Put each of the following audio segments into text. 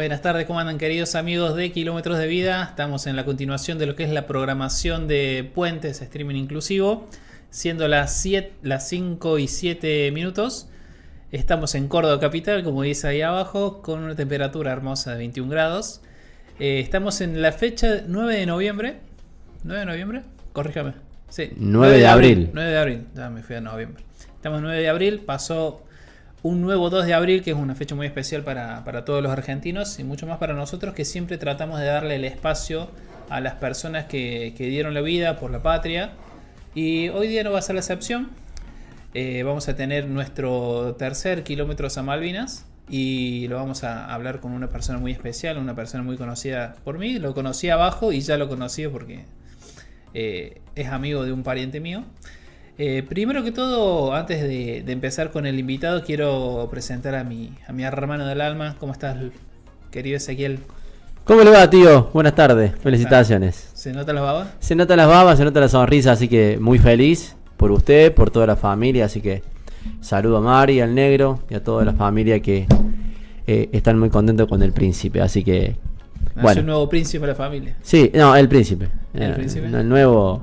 Buenas tardes, ¿cómo andan queridos amigos de Kilómetros de Vida? Estamos en la continuación de lo que es la programación de Puentes Streaming Inclusivo, siendo las 5 y 7 minutos. Estamos en Córdoba Capital, como dice ahí abajo, con una temperatura hermosa de 21 grados. Estamos en la fecha 9 de noviembre. ¿9 de noviembre? Corríjame. Sí, 9 de abril. 9 de abril, ya me fui a noviembre. Estamos 9 de abril, pasó un nuevo 2 de abril, que es una fecha muy especial para todos los argentinos y mucho más para nosotros, que siempre tratamos de darle el espacio a las personas que dieron la vida por la patria. Y hoy día no va a ser la excepción. Vamos a tener nuestro tercer Kilómetros a Malvinas y lo vamos a hablar con una persona muy especial, una persona muy conocida por mí. Lo conocí abajo y ya lo conocí porque es amigo de un pariente mío. Primero que todo, antes de empezar con el invitado, quiero presentar a mi hermano del alma. ¿Cómo estás, querido Ezequiel? ¿Cómo le va, tío? Buenas tardes, felicitaciones. ¿Se nota las babas? Se nota las babas, se nota la sonrisa, así que muy feliz por usted, por toda la familia, así que saludo a Mari, al negro y a toda la familia que están muy contentos con el príncipe, así que... Es un nuevo príncipe de la familia. Sí, no, el príncipe. ¿El príncipe? El nuevo...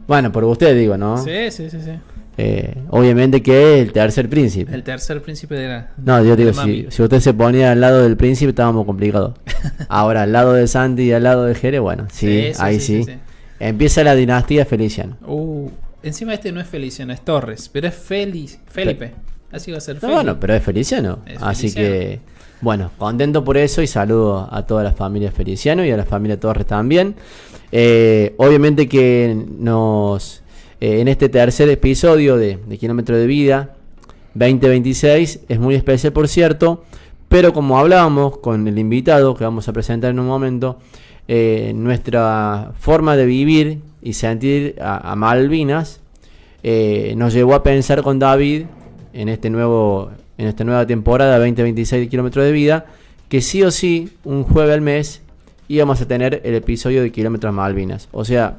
Bueno, por usted digo, ¿no? Sí. Obviamente que el tercer príncipe. El tercer príncipe de la... No, yo digo, si usted se ponía al lado del príncipe estábamos complicados. Ahora, al lado de Santi y al lado de Jere, bueno, sí. Empieza la dinastía Feliciano. Encima este no es Feliciano, es Torres, pero es Felipe. Así va a ser Felipe. No, bueno, pero es Feliciano. Así que, bueno, contento por eso y saludo a toda la familia Feliciano y a la familia Torres también. Obviamente que en este tercer episodio de Kilómetro de Vida 2026 es muy especial, por cierto, pero como hablábamos con el invitado que vamos a presentar en un momento, nuestra forma de vivir y sentir a Malvinas nos llevó a pensar con David en esta nueva temporada 2026 de Kilómetro de Vida que sí o sí un jueves al mes íbamos a tener el episodio de Kilómetros Malvinas. O sea,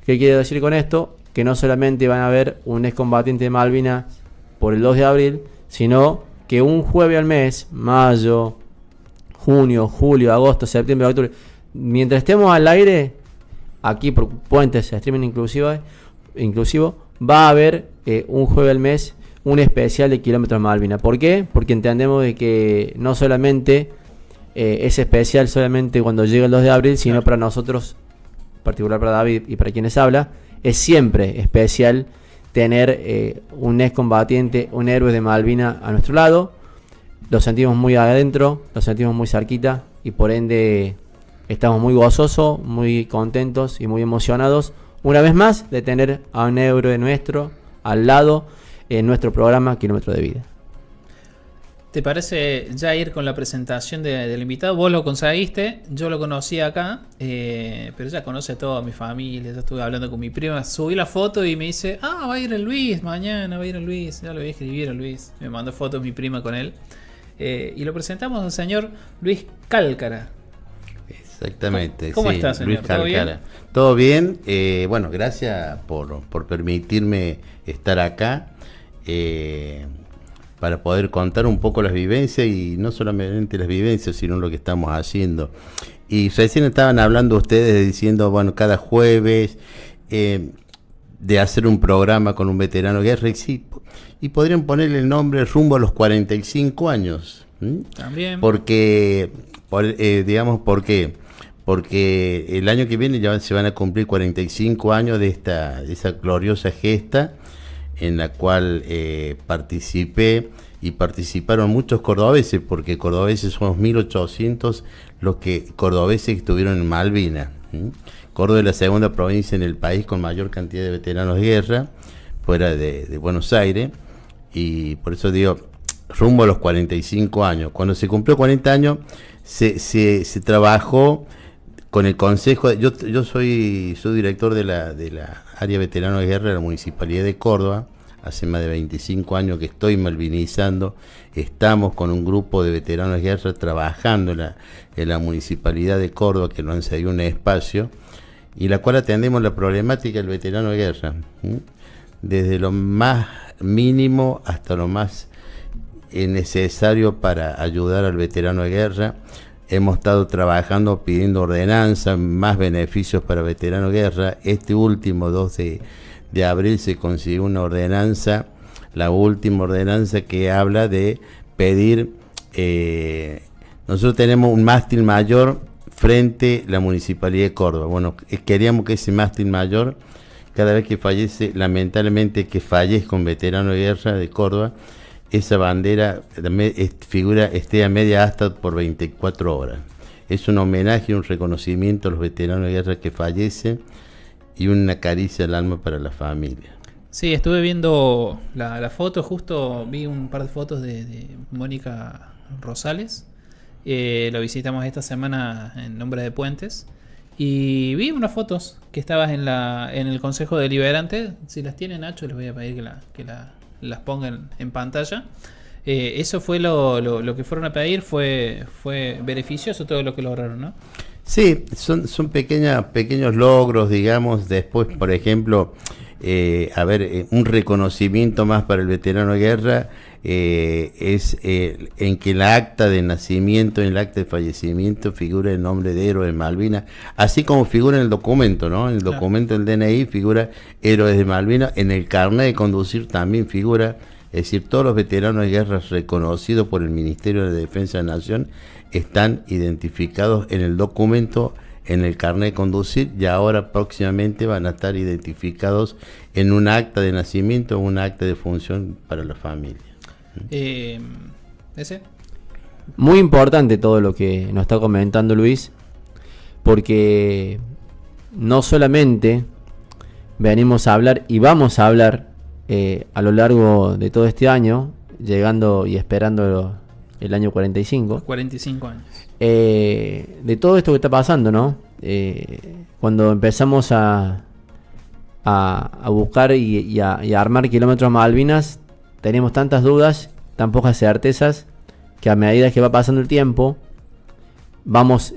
¿qué quiere decir con esto? Que no solamente van a ver un excombatiente de Malvinas por el 2 de abril, sino que un jueves al mes, mayo, junio, julio, agosto, septiembre, octubre, mientras estemos al aire, aquí por Puentes Streaming Inclusivo, va a haber un jueves al mes un especial de Kilómetros Malvinas. ¿Por qué? Porque entendemos de que no solamente es especial solamente cuando llega el 2 de abril, sino claro, para nosotros, en particular para David y para quienes habla, es siempre especial tener un excombatiente, un héroe de Malvinas a nuestro lado. Lo sentimos muy adentro, lo sentimos muy cerquita y por ende estamos muy gozosos, muy contentos y muy emocionados una vez más de tener a un héroe nuestro al lado en nuestro programa Kilómetro de Vida. ¿Te parece ya ir con la presentación del invitado? Vos lo conseguiste, yo lo conocí acá, pero ya conoce a toda mi familia, ya estuve hablando con mi prima, subí la foto y me dice, va a ir el Luis, mañana va a ir el Luis, ya lo voy a escribir a Luis, me mandó fotos mi prima con él, y lo presentamos al señor Luis Cálcara. Exactamente. ¿Cómo estás, señor? Luis Cálcara. ¿Todo bien? Bueno, gracias por permitirme estar acá. Para poder contar un poco las vivencias y no solamente las vivencias, sino lo que estamos haciendo. Y recién estaban hablando ustedes diciendo, bueno, cada jueves de hacer un programa con un veterano de guerra y podrían ponerle el nombre rumbo a los 45 años. También. Porque, digamos, ¿por qué? Porque el año que viene ya se van a cumplir 45 años de esa gloriosa gesta en la cual participé y participaron muchos cordobeses, porque cordobeses somos 1800 cordobeses que estuvieron en Malvinas. Córdoba es la segunda provincia en el país con mayor cantidad de veteranos de guerra, fuera de Buenos Aires, y por eso digo, rumbo a los 45 años. Cuando se cumplió 40 años, se trabajó con el consejo. Yo soy director de la área veterano de guerra de la Municipalidad de Córdoba. Hace más de 25 años que estoy malvinizando. Estamos con un grupo de veteranos de guerra trabajando en la Municipalidad de Córdoba, que nos han cedido un espacio, y la cual atendemos la problemática del veterano de guerra, desde lo más mínimo hasta lo más necesario para ayudar al veterano de guerra. hemos estado trabajando pidiendo ordenanza, más beneficios para veteranos de guerra. Este último 2 de abril se consiguió una ordenanza, la última ordenanza que habla de pedir, nosotros tenemos un mástil mayor frente a la Municipalidad de Córdoba. Bueno, queríamos que ese mástil mayor, cada vez que fallece, lamentablemente que fallezca un veterano de guerra de Córdoba, esa bandera figura esté a media asta por 24 horas. Es un homenaje y un reconocimiento a los veteranos de guerra que fallecen y una caricia al alma para la familia. Sí, estuve viendo la foto, justo vi un par de fotos de Mónica Rosales. Lo visitamos esta semana en nombre de Puentes. Y vi unas fotos que estabas en el Consejo Deliberante. Si las tiene Nacho, les voy a pedir que las pongan en pantalla. Eso fue lo que fueron a pedir, fue beneficioso todo lo que lograron, ¿no? Sí, son pequeños logros, digamos. Después, por ejemplo, un reconocimiento más para el veterano de guerra es en que el acta de nacimiento, en el acta de fallecimiento figura el nombre de Héroes de Malvinas, así como figura en el documento, ¿no? En el documento del DNI figura Héroes de Malvinas, en el carnet de conducir también figura, es decir, todos los veteranos de guerra reconocidos por el Ministerio de Defensa de la Nación están identificados en el documento, en el carnet de conducir, y ahora próximamente van a estar identificados en un acta de nacimiento o un acta de función para la familia. Muy importante todo lo que nos está comentando Luis, porque no solamente venimos a hablar y vamos a hablar a lo largo de todo este año, llegando y esperando el año 45. 45 años. De todo esto que está pasando, ¿no? Cuando empezamos a buscar y a armar Kilómetros Malvinas, tenemos tantas dudas, tan pocas certezas, que a medida que va pasando el tiempo, vamos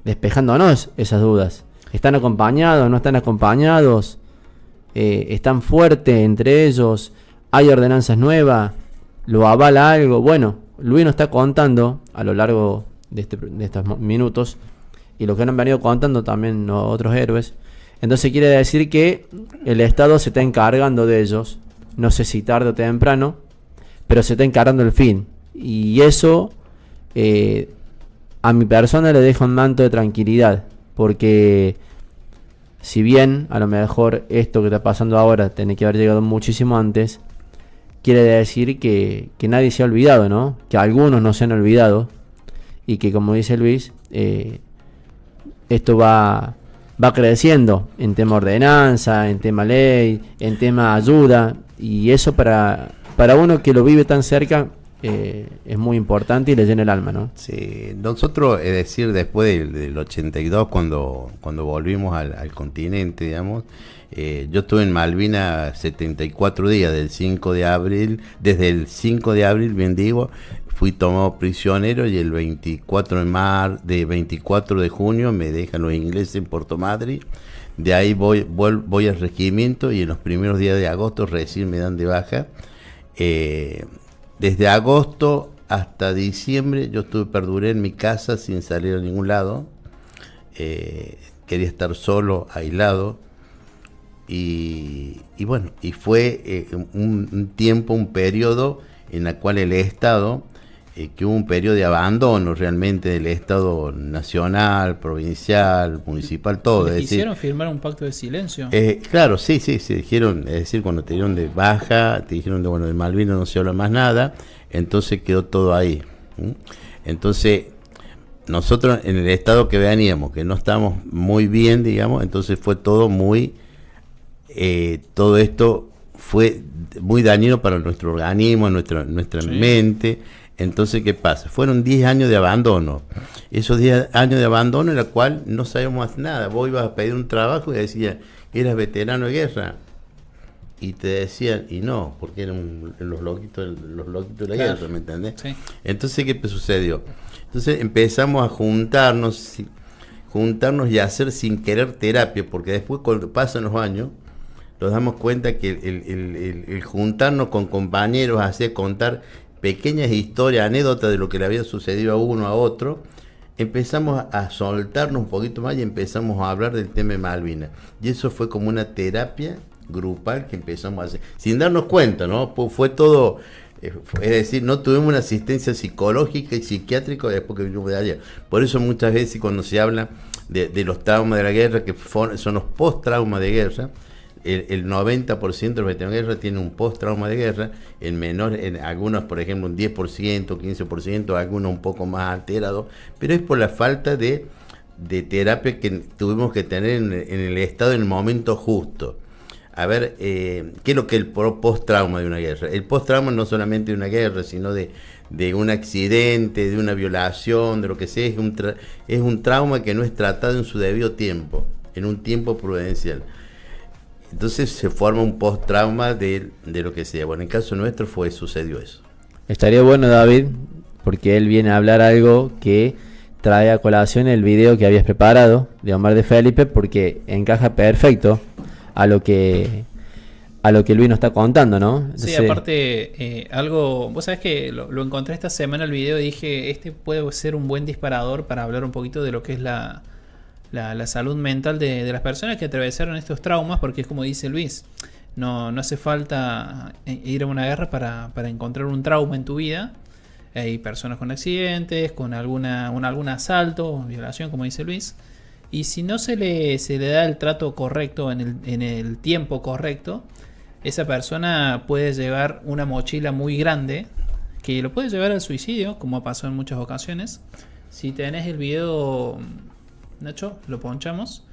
despejándonos esas dudas. ¿Están acompañados? ¿No están acompañados? ¿Están fuertes entre ellos? ¿Hay ordenanzas nuevas? ¿Lo avala algo? Bueno, Luis nos está contando a lo largo de estos minutos, y lo que han venido contando también otros héroes. Entonces quiere decir que el Estado se está encargando de ellos, no sé si tarde o temprano, pero se está encargando el fin. Y eso a mi persona le deja un manto de tranquilidad, porque si bien a lo mejor esto que está pasando ahora tiene que haber llegado muchísimo antes, quiere decir que nadie se ha olvidado, ¿no? Que algunos no se han olvidado, y que, como dice Luis, esto va creciendo en tema ordenanza, en tema ley, en tema ayuda, y eso para uno que lo vive tan cerca es muy importante y le llena el alma, ¿no? Sí, nosotros, es decir, después del 82, cuando volvimos al continente, digamos, yo estuve en Malvinas 74 días, del 5 de abril, desde el 5 de abril, bien digo, fui tomado prisionero, y el 24 de junio me dejan los ingleses en Puerto Madryn. De ahí voy al regimiento, y en los primeros días de agosto recién me dan de baja. Desde agosto hasta diciembre yo perduré en mi casa sin salir a ningún lado. Quería estar solo, aislado. Y bueno, y fue un tiempo, un periodo en el cual el Estado, que hubo un periodo de abandono realmente del Estado nacional, provincial, municipal, todo. ¿Les hicieron firmar un pacto de silencio? Claro, sí, dijeron, es decir, cuando te dieron de baja, te dijeron de Malvinas no se habla más nada, entonces quedó todo ahí. Entonces, nosotros en el estado que veníamos, que no estábamos muy bien, digamos, entonces fue todo todo esto fue muy dañino para nuestro organismo, nuestra mente. Entonces, ¿qué pasa? Fueron 10 años de abandono. Esos 10 años de abandono en la cual no sabíamos nada. Vos ibas a pedir un trabajo y decías, eras veterano de guerra. Y te decían, y no, porque eran los loquitos de la guerra, ¿me entendés? Sí. Entonces, ¿qué sucedió? Entonces empezamos a juntarnos y a hacer sin querer terapia, porque después, cuando pasan los años, nos damos cuenta que el juntarnos con compañeros, hacer contar pequeñas historias, anécdotas de lo que le había sucedido a uno, a otro, empezamos a soltarnos un poquito más y empezamos a hablar del tema de Malvinas. Y eso fue como una terapia grupal que empezamos a hacer, sin darnos cuenta, ¿no? Pues fue todo, es decir, no tuvimos una asistencia psicológica y psiquiátrica después que vinimos de allá. Por eso muchas veces cuando se habla de los traumas de la guerra, que son los post-traumas de guerra, el 90% de los veteranos de guerra tienen un post-trauma de guerra, en menor, en algunos, por ejemplo, un 10%, 15%, algunos un poco más alterados, pero es por la falta de terapia que tuvimos que tener en el estado en el momento justo. A ver, ¿qué es lo que el post-trauma de una guerra? El post-trauma no solamente de una guerra, sino de un accidente, de una violación, de lo que sea, es un trauma que no es tratado en su debido tiempo, en un tiempo prudencial. Entonces se forma un post-trauma de lo que sea. Bueno, en el caso nuestro sucedió eso. Estaría bueno, David, porque él viene a hablar algo que trae a colación el video que habías preparado de Omar de Felipe, porque encaja perfecto a lo que Luis nos está contando, ¿no? Entonces, sí, aparte, algo, vos sabés que lo encontré esta semana el video y dije, este puede ser un buen disparador para hablar un poquito de lo que es la salud mental de las personas que atravesaron estos traumas, porque es como dice Luis, no hace falta ir a una guerra para encontrar un trauma en tu vida. Hay personas con accidentes, con algún asalto, violación, como dice Luis, y si no se le da el trato correcto en el tiempo correcto, esa persona puede llevar una mochila muy grande que lo puede llevar al suicidio, como ha pasado en muchas ocasiones. Si tenés el video, Nacho, lo ponchamos.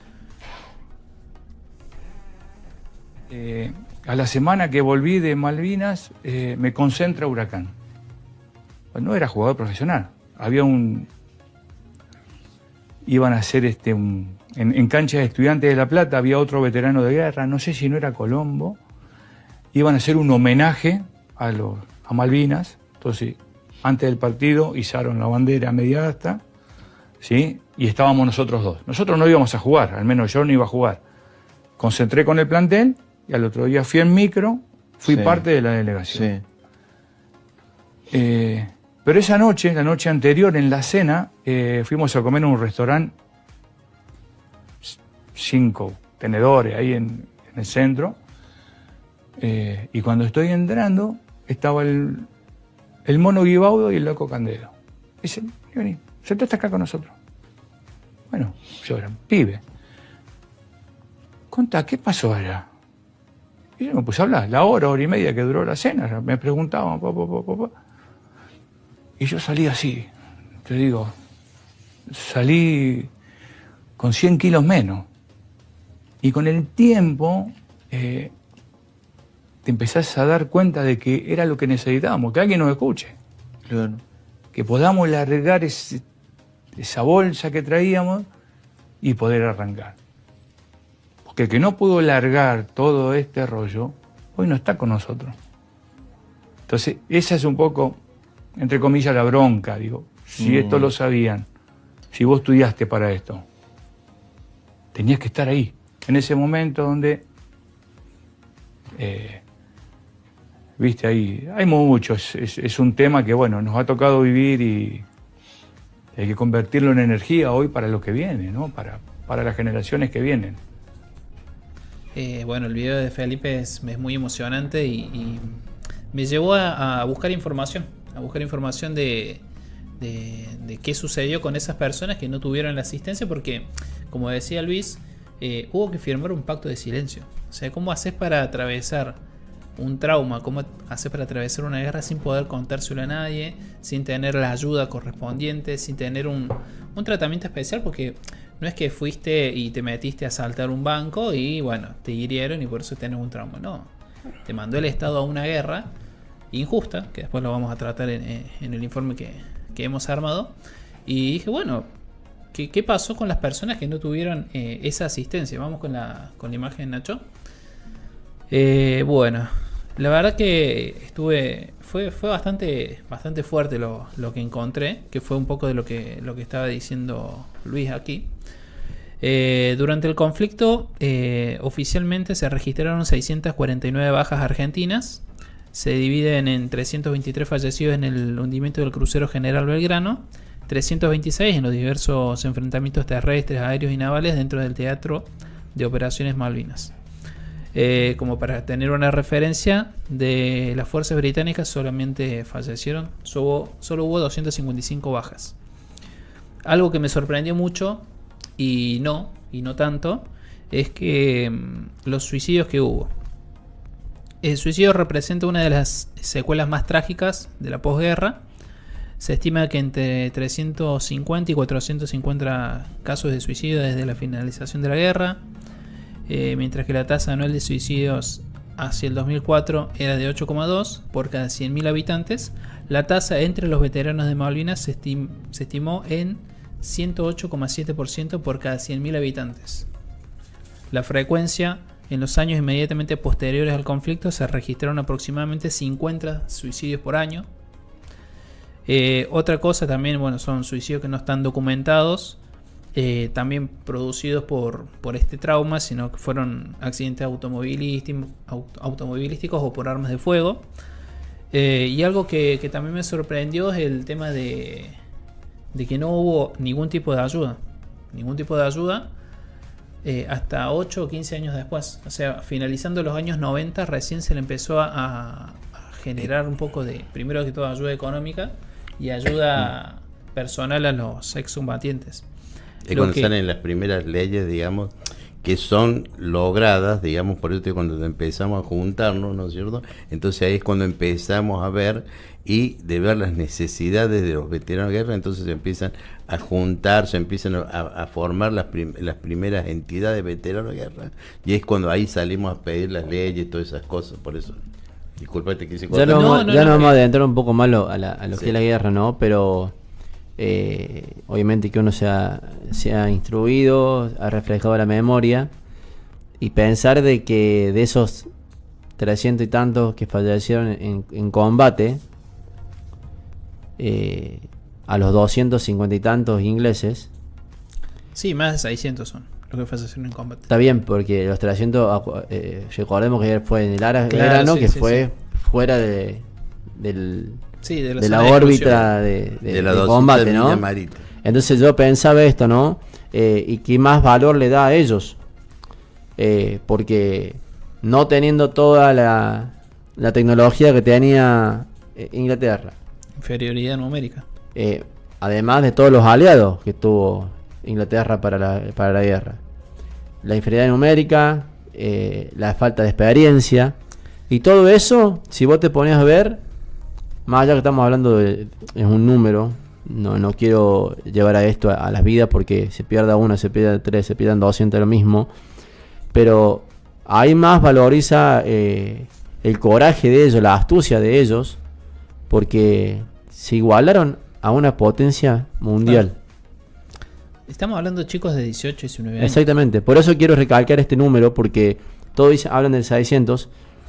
A la semana que volví de Malvinas, me concentra Huracán. No era jugador profesional. Iban a hacer en cancha de Estudiantes de La Plata, había otro veterano de guerra, no sé si no era Colombo. Iban a hacer un homenaje a Malvinas. Entonces, antes del partido, izaron la bandera media asta, ¿sí? Y estábamos nosotros dos. Nosotros no íbamos a jugar, al menos yo no iba a jugar. Concentré con el plantel y al otro día fui en micro, fui parte de la delegación. Sí. Pero esa noche, la noche anterior, en la cena, fuimos a comer en un restaurante, 5 tenedores ahí en el centro. Y cuando estoy entrando, estaba el Mono Guibaudo y el Loco Candelo. Dice, vení, sentate acá con nosotros. Bueno, yo era un pibe. Contá, ¿qué pasó allá? Y yo me puse a hablar, la hora y media que duró la cena, me preguntaban, Y yo salí así, te digo, salí con 100 kilos menos. Y con el tiempo te empezás a dar cuenta de que era lo que necesitábamos, que alguien nos escuche. Claro. Que podamos largar esa bolsa que traíamos y poder arrancar. Porque el que no pudo largar todo este rollo, hoy no está con nosotros. Entonces, esa es un poco, entre comillas, la bronca, digo. Si esto lo sabían, si vos estudiaste para esto, tenías que estar ahí, en ese momento donde, viste, ahí hay mucho, es un tema que, bueno, nos ha tocado vivir y hay que convertirlo en energía hoy para lo que viene, ¿no? Para las generaciones que vienen. Bueno, el video de Felipe es muy emocionante y me llevó a buscar información. De qué sucedió con esas personas que no tuvieron la asistencia, porque, como decía Luis, hubo que firmar un pacto de silencio. O sea, ¿cómo haces para atravesar un trauma? ¿Cómo haces para atravesar una guerra sin poder contárselo a nadie, sin tener la ayuda correspondiente, sin tener un tratamiento especial? Porque no es que fuiste y te metiste a asaltar un banco y, bueno, te hirieron y por eso tenés un trauma. No, te mandó el Estado a una guerra injusta, que después lo vamos a tratar en el informe que hemos armado. Y dije, bueno, ¿qué pasó con las personas que no tuvieron esa asistencia? Vamos con la imagen, Nacho. Bueno, la verdad que fue bastante fuerte lo que encontré, que fue un poco de lo que estaba diciendo Luis aquí. Durante el conflicto, oficialmente se registraron 649 bajas argentinas. Se dividen en 323 fallecidos en el hundimiento del crucero General Belgrano, 326 en los diversos enfrentamientos terrestres, aéreos y navales dentro del Teatro de Operaciones Malvinas. Como para tener una referencia, de las fuerzas británicas solamente fallecieron, solo hubo 255 bajas. Algo que me sorprendió mucho y no tanto es que los suicidios que hubo. El suicidio representa una de las secuelas más trágicas de la posguerra. Se estima que entre 350 y 450 casos de suicidio desde la finalización de la guerra, mientras que la tasa anual de suicidios hacia el 2004 era de 8,2 por cada 100.000 habitantes. La tasa entre los veteranos de Malvinas se estimó en 108,7% por cada 100.000 habitantes. La frecuencia en los años inmediatamente posteriores al conflicto se registraron aproximadamente 50 suicidios por año. Otra cosa también, son suicidios que no están documentados, también producidos por este trauma, sino que fueron accidentes automovilísticos o por armas de fuego. Y algo que también me sorprendió es el tema de que no hubo ningún tipo de ayuda. Hasta 8 o 15 años después. O sea, finalizando los años 90, recién se le empezó a generar un poco de, primero que todo, ayuda económica y ayuda personal a los excombatientes. Es cuando salen las primeras leyes, digamos, que son logradas, digamos, por eso cuando empezamos a juntarnos, ¿no es cierto? Entonces ahí es cuando empezamos a ver y de ver las necesidades de los veteranos de guerra, entonces se empiezan a juntar, se empiezan a formar las primeras entidades de veteranos de guerra, y es cuando ahí salimos a pedir las leyes y todas esas cosas. Por eso, disculpate que hice ya no vamos a adentrar un poco más a lo que es la guerra, ¿no? Pero obviamente que uno se ha instruido, ha reflejado la memoria, y pensar de que de esos 300 y tantos que fallecieron en combate, a los 250 y tantos ingleses. Sí, más de 600 son los que fallecieron en combate. Está bien, porque los 300, recordemos que fue en el verano, sí, que fue fuera de la órbita de combate, ¿no? Entonces yo pensaba esto, ¿no? Y qué más valor le da a ellos, porque no teniendo toda la tecnología que tenía Inglaterra, inferioridad numérica, además de todos los aliados que tuvo Inglaterra para la guerra, la inferioridad numérica, la falta de experiencia y todo eso, si vos te ponías a ver, más allá que estamos hablando es un número, no quiero llevar a esto a las vidas, porque se pierda uno, se pierda 3, se pierdan 200, lo mismo, pero ahí más valoriza el coraje de ellos, la astucia de ellos, porque se igualaron a una potencia mundial. Claro. Estamos hablando de chicos de 18 y 19 años. Exactamente, por eso quiero recalcar este número, porque todos hablan del 600,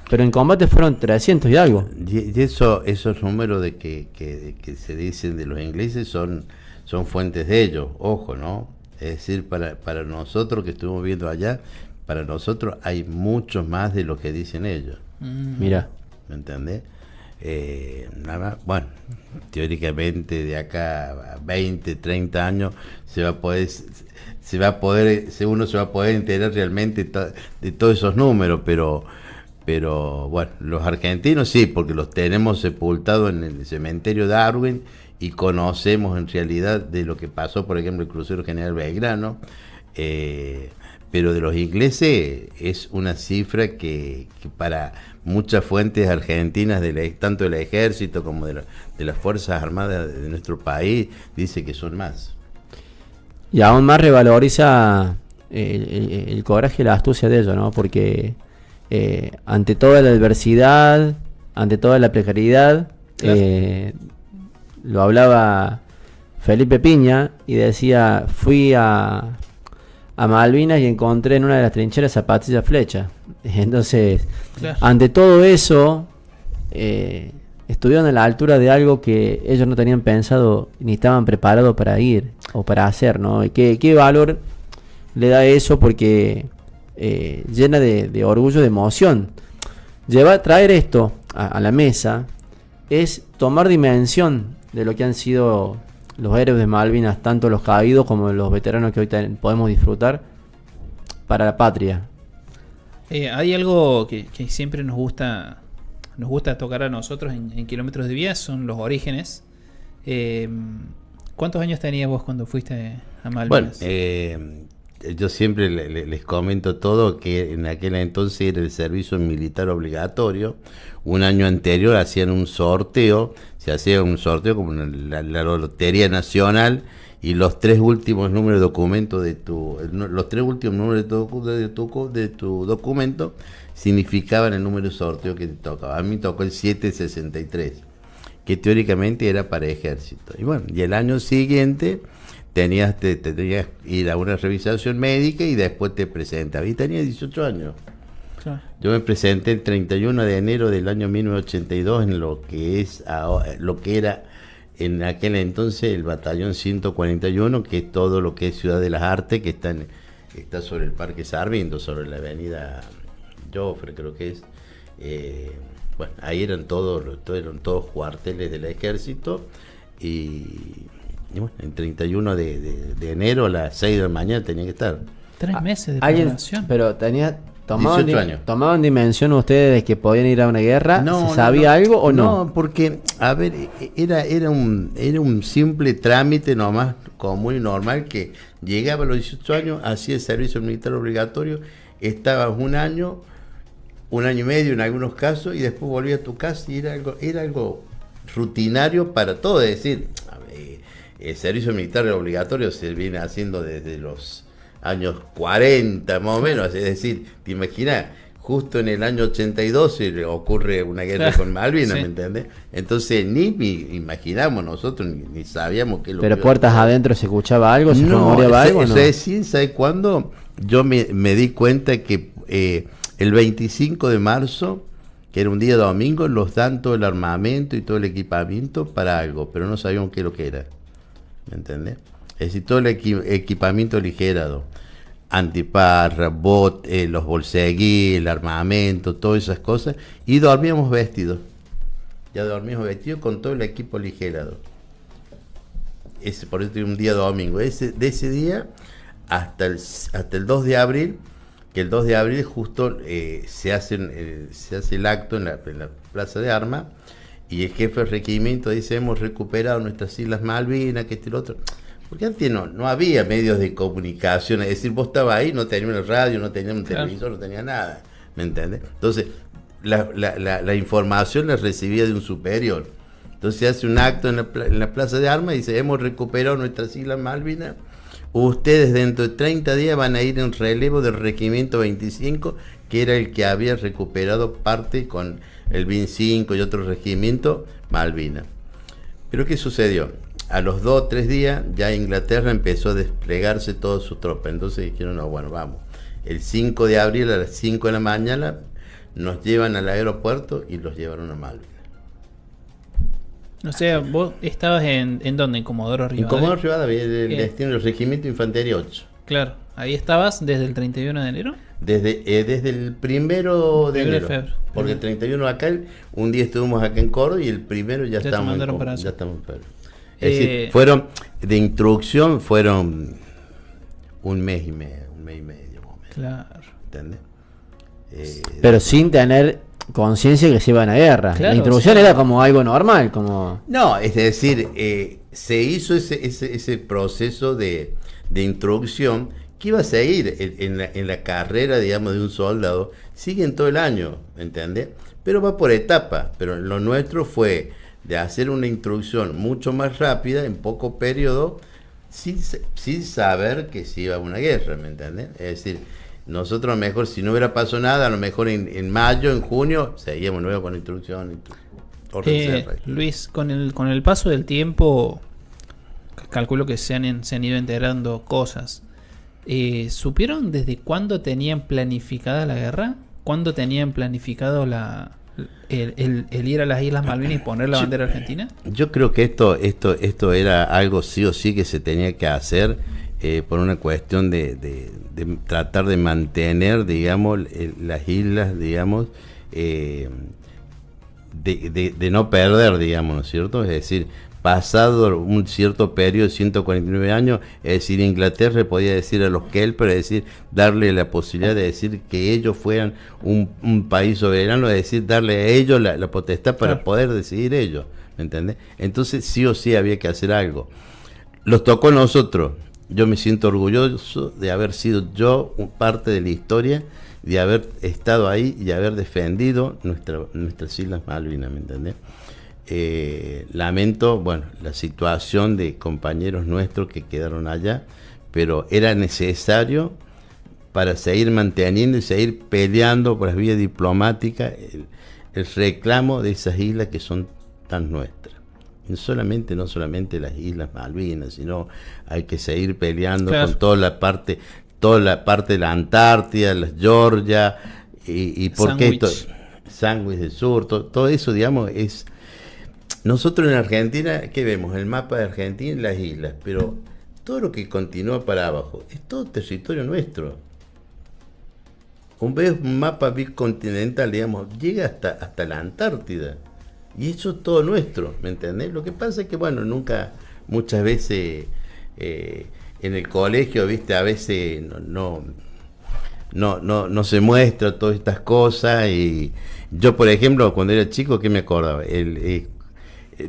pero en combate fueron 300 y algo. Y esos números de que se dicen de los ingleses son fuentes de ellos, ojo, ¿no? Es decir, para nosotros que estuvimos viendo allá, para nosotros hay muchos más de lo que dicen ellos. Mira. ¿Me entendés? Nada, bueno, teóricamente de acá a 20, 30 años uno se va a poder enterar realmente de todos esos números, pero bueno, los argentinos sí, porque los tenemos sepultados en el cementerio de Darwin y conocemos en realidad de lo que pasó, por ejemplo, el crucero General Belgrano, pero de los ingleses es una cifra que para muchas fuentes argentinas, tanto del ejército como de las Fuerzas Armadas de nuestro país, dice que son más. Y aún más revaloriza el coraje y la astucia de ellos, ¿no? Porque ante toda la adversidad, ante toda la precariedad, claro. Lo hablaba Felipe Piña y decía: fui a Malvinas y encontré en una de las trincheras zapatillas flecha. Entonces, claro. Ante todo eso, estuvieron a la altura de algo que ellos no tenían pensado ni estaban preparados para ir o para hacer, ¿no? ¿Qué valor le da eso? Porque llena de orgullo, de emoción. Traer esto a la mesa es tomar dimensión de lo que han sido los héroes de Malvinas, tanto los caídos como los veteranos que hoy podemos disfrutar para la patria. Hay algo que siempre nos gusta tocar a nosotros en Kilómetros de Vía, son los orígenes. ¿Cuántos años tenías vos cuando fuiste a Malvinas? Bueno, yo siempre les comento todo que en aquel entonces era el servicio militar obligatorio. Un año anterior hacían un sorteo, se hacía un sorteo como la Lotería Nacional, y los tres últimos números de documento de tu documento significaban el número de sorteo que te tocaba. A mí tocó el 763, que teóricamente era para ejército. Y bueno, y el año siguiente tenías que ir a una revisación médica y después te presentabas. Y tenía 18 años. Claro. Yo me presenté el 31 de enero del año 1982 en lo que era en aquel entonces el batallón 141, que es todo lo que es Ciudad de las Artes, que está sobre el Parque Sarmiento, sobre la avenida Joffre, creo que es. Bueno, ahí eran todos cuarteles del ejército, y bueno, el 31 de enero a las 6 de la mañana tenía que estar. 3 meses de preparación. Pero ¿tomaban años. dimensión ustedes de que podían ir a una guerra? ¿Se sabía algo o no? No, porque, a ver, era un simple trámite nomás, común y normal, que llegaba a los 18 años, hacía el servicio militar obligatorio, estabas un año y medio en algunos casos, y después volvías a tu casa, y era algo rutinario para todo. Es decir, el servicio militar obligatorio se viene haciendo desde los años 40 más o menos, es decir, te imaginas, justo en el año 82 se le ocurre una guerra con Malvinas, ¿me entiendes? Entonces ni imaginamos nosotros, ni sabíamos que lo ¿Pero puertas adentro se escuchaba algo? ¿Se rumoreaba algo? No, ¿sabes cuándo? Yo me di cuenta que el 25 de marzo, que era un día domingo, los dan todo el armamento y todo el equipamiento para algo, pero no sabíamos qué es lo que era, ¿me entendés? Es decir, todo el equipamiento aligerado, antiparra, los bolseguí, el armamento, todas esas cosas, y dormíamos vestidos. Ya dormíamos vestidos con todo el equipo aligerado. Por eso un día domingo. De ese día hasta el 2 de abril, que el 2 de abril justo se hace el acto en la Plaza de Armas, y el jefe de regimiento dice: hemos recuperado nuestras Islas Malvinas, que el otro. Porque antes no había medios de comunicación, es decir, vos estabas ahí, no tenías una radio, no tenías un televisor, no tenías nada, ¿me entiendes? Entonces, la información la recibía de un superior. Entonces se hace un acto en la Plaza de Armas y dice: hemos recuperado nuestras Islas Malvinas, ustedes dentro de 30 días van a ir en relevo del Regimiento 25, que era el que había recuperado parte con el BIN 5 y otro regimiento Malvinas. Pero ¿qué sucedió? A los 2 o 3 días ya Inglaterra empezó a desplegarse toda su tropa. Entonces dijeron: no, bueno, vamos. El 5 de abril a las 5 de la mañana nos llevan al aeropuerto y los llevaron a Malvinas. O sea, vos estabas en ¿dónde? ¿En Comodoro Rivadavia? En Comodoro Rivadavia, el destino del Regimiento de Infantería 8. Claro, ahí estabas desde el 31 de enero. Desde el 1 de enero. Febrero. Porque el 31 acá, un día estuvimos acá en Córdoba y el 1 ya estamos en febrero. Es decir, fueron de instrucción, fueron un mes y medio más o menos. Claro. ¿Entendés? Pero sin tener conciencia que se iban a guerra. Claro, la introducción era como algo normal, como... No, es decir, se hizo ese proceso de introducción que iba a seguir en la carrera, digamos, de un soldado. Siguen todo el año, ¿entendés? Pero va por etapas. Pero lo nuestro fue de hacer una introducción mucho más rápida, en poco periodo, sin saber que se iba a una guerra, ¿me entiendes? Es decir, nosotros a lo mejor, si no hubiera pasado nada, a lo mejor en mayo, en junio, seguíamos nuevo con la introducción. Luis, con el paso del tiempo, calculo que se han ido enterando cosas. ¿Supieron desde cuándo tenían planificada la guerra? ¿Cuándo tenían planificado el ir a las Islas Malvinas y poner la bandera argentina? Yo creo que esto era algo sí o sí que se tenía que hacer por una cuestión de tratar de mantener, digamos, las islas, digamos, de no perder, digamos, ¿no es cierto? Es decir, pasado un cierto periodo de 149 años, es decir, Inglaterra podía decir a los Kelper, es decir, darle la posibilidad de decir que ellos fueran un país soberano, es decir, darle a ellos la potestad para poder decidir ellos, ¿me entendés? Entonces sí o sí había que hacer algo. Los tocó a nosotros. Yo me siento orgulloso de haber sido yo parte de la historia, de haber estado ahí y haber defendido nuestras Islas Malvinas, ¿me entendés? Lamento, bueno, la situación de compañeros nuestros que quedaron allá, pero era necesario para seguir manteniendo y seguir peleando por las vías diplomáticas el reclamo de esas islas que son tan nuestras. No solamente las Islas Malvinas, sino hay que seguir peleando con toda la parte de la Antártida, las Georgia, y por qué esto, Sandwich del Sur, todo eso, digamos, es... Nosotros en Argentina, ¿qué vemos? El mapa de Argentina y las islas, pero todo lo que continúa para abajo es todo territorio nuestro. Un mapa bicontinental, digamos, llega hasta la Antártida, y eso es todo nuestro, ¿me entendés? Lo que pasa es que, bueno, muchas veces en el colegio, viste, a veces no se muestra todas estas cosas, y yo, por ejemplo, cuando era chico, ¿qué me acordaba?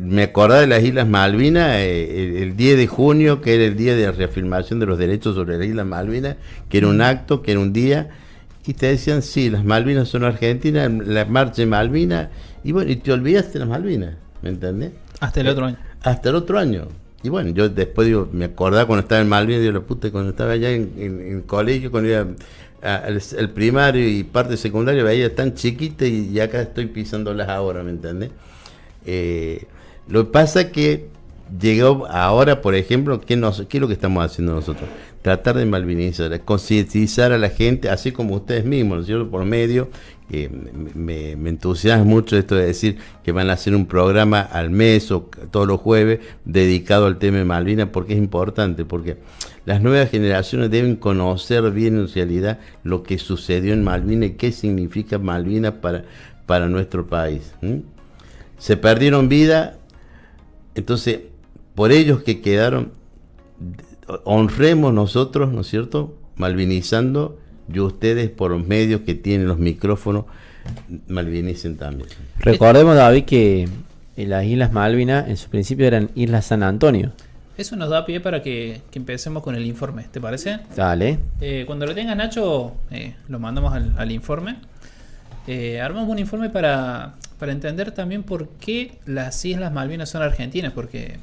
Me acordaba de las Islas Malvinas el 10 de junio, que era el día de la reafirmación de los derechos sobre las Islas Malvinas, que era un acto, que era un día, y te decían, sí, las Malvinas son argentinas, la marcha de Malvinas, y bueno, y te olvidaste de las Malvinas, ¿me entendés? Hasta el otro año. Hasta el otro año. Y bueno, yo después me acordaba cuando estaba en Malvinas, digo, la puta, cuando estaba allá en el colegio, cuando iba al primario y parte secundaria, veía tan chiquita y acá estoy pisándolas ahora, ¿me entendés? Lo que pasa es que llegó ahora, por ejemplo, ¿qué es lo que estamos haciendo nosotros? Tratar de malvinizar, concientizar a la gente, así como ustedes mismos, ¿no es cierto? Por medio, me entusiasma mucho esto de decir que van a hacer un programa al mes o todos los jueves dedicado al tema de Malvinas, porque es importante, porque las nuevas generaciones deben conocer bien en realidad lo que sucedió en Malvinas y qué significa Malvinas para nuestro país. Se perdieron vidas, entonces por ellos que quedaron, honremos nosotros, ¿no es cierto?, malvinizando, y ustedes por los medios que tienen los micrófonos malvinicen también. Recordemos, David, que las Islas Malvinas en su principio eran Islas San Antonio. Eso nos da pie para que empecemos con el informe, ¿te parece? Dale. Cuando lo tengas, Nacho, lo mandamos al informe. Armamos un informe para entender también por qué las Islas Malvinas son argentinas, porque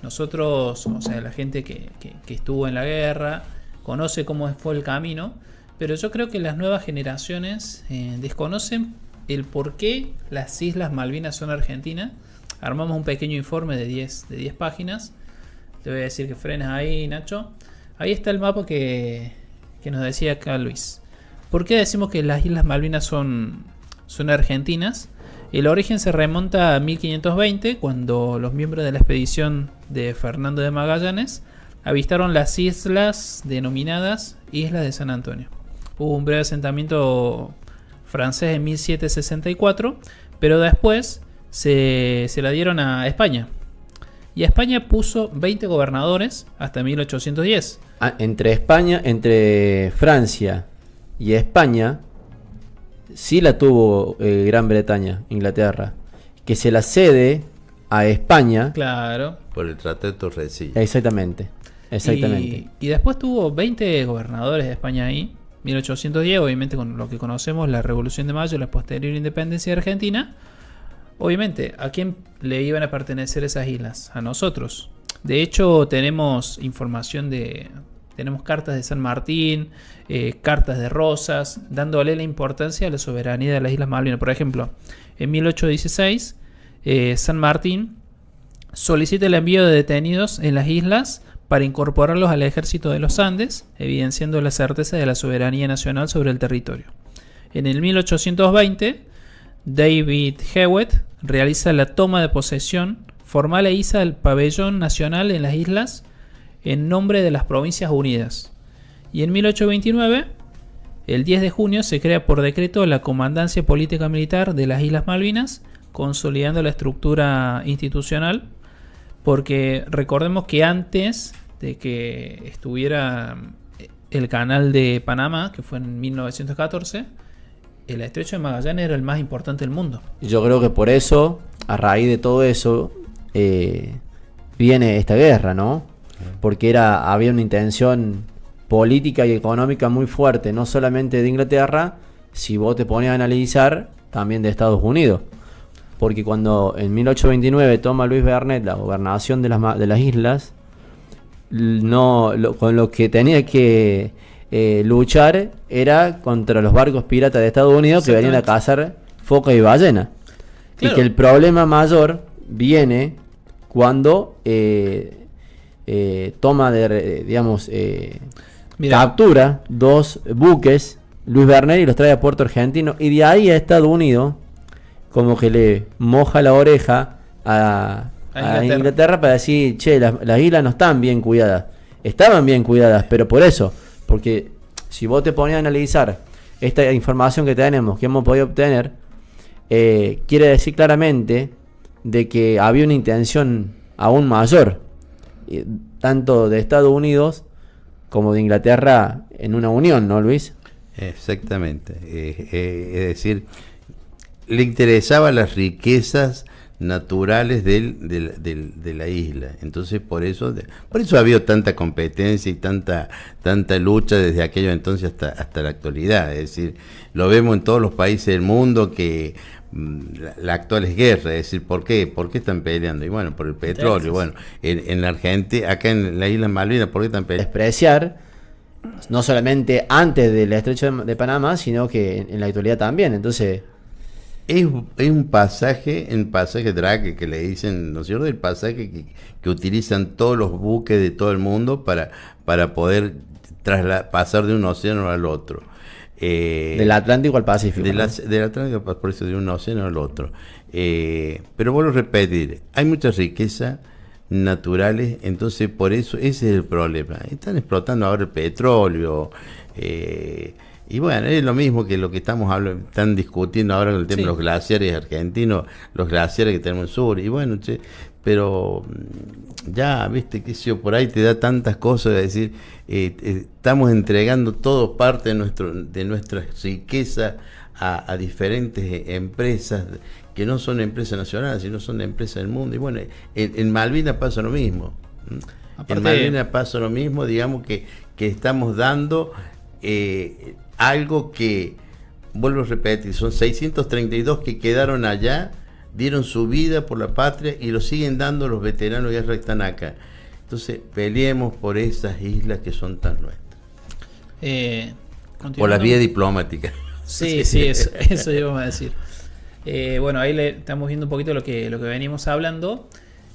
nosotros, o sea, la gente que estuvo en la guerra conoce cómo fue el camino, pero yo creo que las nuevas generaciones desconocen el por qué las Islas Malvinas son argentinas. Armamos un pequeño informe de 10 páginas. Te voy a decir que frenes ahí, Nacho. Ahí está el mapa que nos decía acá Luis. ¿Por qué decimos que las Islas Malvinas son argentinas? El origen se remonta a 1520, cuando los miembros de la expedición de Fernando de Magallanes avistaron las islas denominadas Islas de San Antonio. Hubo un breve asentamiento francés en 1764, pero después se la dieron a España. Y España puso 20 gobernadores hasta 1810. Entre Francia y España sí la tuvo Gran Bretaña, Inglaterra, que se la cede a España. Claro. Por el Tratado de Tordesillas. Exactamente. Y después tuvo 20 gobernadores de España ahí. 1810, obviamente, con lo que conocemos, la Revolución de Mayo, la posterior independencia de Argentina. Obviamente, ¿a quién le iban a pertenecer esas islas? A nosotros. De hecho, tenemos información tenemos cartas de San Martín, cartas de Rosas, dándole la importancia a la soberanía de las Islas Malvinas. Por ejemplo, en 1816, San Martín solicita el envío de detenidos en las islas para incorporarlos al ejército de los Andes, evidenciando la certeza de la soberanía nacional sobre el territorio. En el 1820, David Hewitt realiza la toma de posesión formal e iza el pabellón nacional en las islas en nombre de las Provincias Unidas. Y en 1829, el 10 de junio, se crea por decreto la Comandancia Política Militar de las Islas Malvinas, consolidando la estructura institucional porque recordemos que antes de que estuviera el canal de Panamá, que fue en 1914, el estrecho de Magallanes era el más importante del mundo. Yo creo que por eso, a raíz de todo eso, viene esta guerra, ¿no? Porque había una intención política y económica muy fuerte, no solamente de Inglaterra, si vos te pones a analizar, también de Estados Unidos. Porque cuando en 1829 toma Luis Bernet la gobernación de las islas, con lo que tenía que luchar era contra los barcos piratas de Estados Unidos que venían a cazar foca y ballena. Claro. Y que el problema mayor viene cuando toma captura 2 buques Luis Bernet y los trae a Puerto Argentino, y de ahí a Estados Unidos como que le moja la oreja a Inglaterra para decir, che, las islas no están bien cuidadas. Estaban bien cuidadas, pero por eso, porque si vos te pones a analizar esta información que tenemos, que hemos podido obtener, quiere decir claramente de que había una intención aún mayor, tanto de Estados Unidos como de Inglaterra en una unión, ¿no, Luis? Exactamente. Es decir, le interesaban las riquezas naturales de la isla. Entonces por eso ha habido tanta competencia y tanta lucha desde aquello entonces hasta la actualidad. Es decir, lo vemos en todos los países del mundo que la actual es guerra. Es decir, ¿por qué? ¿Por qué están peleando? Y bueno, por el petróleo. Bueno, en la Argentina, acá en la isla Malvinas, ¿por qué están peleando? Despreciar no solamente antes del estrecho de Panamá, sino que en la actualidad también. Entonces es un pasaje, Drake, que le dicen, ¿no es cierto? El pasaje que utilizan todos los buques de todo el mundo para poder pasar de un océano al otro. Del Atlántico al Pacífico. Del Atlántico, por eso de un océano al otro. Pero vuelvo a repetir, hay mucha riqueza naturales, entonces por eso ese es el problema. Están explotando ahora el petróleo, y bueno, es lo mismo que lo que están discutiendo ahora con el tema de los glaciares argentinos, los glaciares que tenemos en el sur, y bueno, pero ya, viste, que si por ahí te da tantas cosas, es decir, estamos entregando todo parte de nuestra riqueza a diferentes empresas que no son empresas nacionales, sino son empresas del mundo. Y bueno, en Malvinas pasa lo mismo. En Malvinas pasa lo mismo, digamos que estamos dando algo que, vuelvo a repetir, son 632 que quedaron allá, dieron su vida por la patria y lo siguen dando los veteranos de guerra que están acá. Entonces, peleemos por esas islas que son tan nuestras. Por la vía diplomática. Sí, eso íbamos a decir. Bueno, ahí estamos viendo un poquito lo que venimos hablando.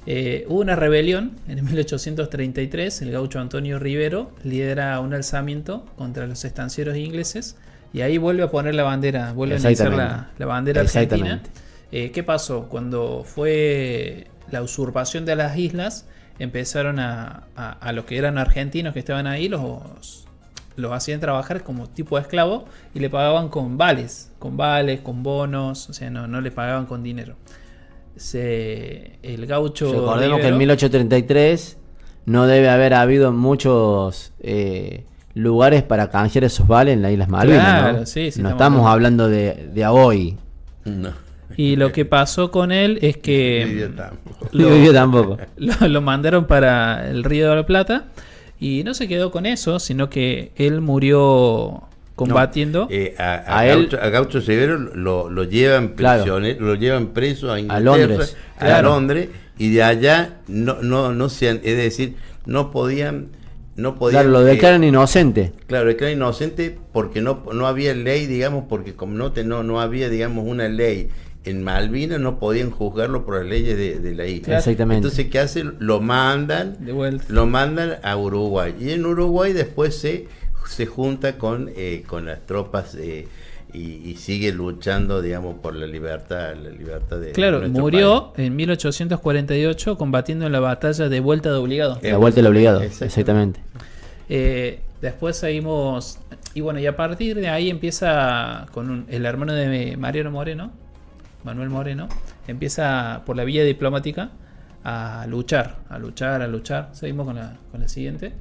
Hubo una rebelión en 1833. El gaucho Antonio Rivero lidera un alzamiento contra los estancieros ingleses y ahí vuelve a poner la bandera, vuelve a iniciar la bandera argentina. ¿Qué pasó? Cuando fue la usurpación de las islas, empezaron a los que eran argentinos que estaban ahí, los hacían trabajar como tipo de esclavo y le pagaban con vales, con bonos, o sea, no le pagaban con dinero. El gaucho recordemos que en 1833 no debe haber habido muchos lugares para canjear esos vales en las Islas Malvinas, claro, ¿no? Sí, no estamos hablando de hoy. No. Y lo que pasó con él es que lo mandaron para el Río de la Plata y no se quedó con eso, sino que él murió combatiendo. A Gaucho Rivero lo llevan prisionero, lo llevan preso a Inglaterra, a Londres, y de allá no sean, es decir, no podían. Claro, lo declaran inocente. Claro, declaran inocente porque no había ley, digamos, porque como no había, digamos, una ley en Malvinas, no podían juzgarlo por las leyes de la isla. Exactamente. Entonces, ¿qué hacen? Lo mandan a Uruguay, y en Uruguay después se junta con las tropas y sigue luchando, digamos, por la libertad de claro, murió país. En 1848 combatiendo en la batalla de Vuelta de Obligado. La Vuelta del Obligado, exactamente. Después seguimos, y bueno, y a partir de ahí empieza con el hermano de Manuel Moreno, empieza por la vía diplomática a luchar. Seguimos con la siguiente.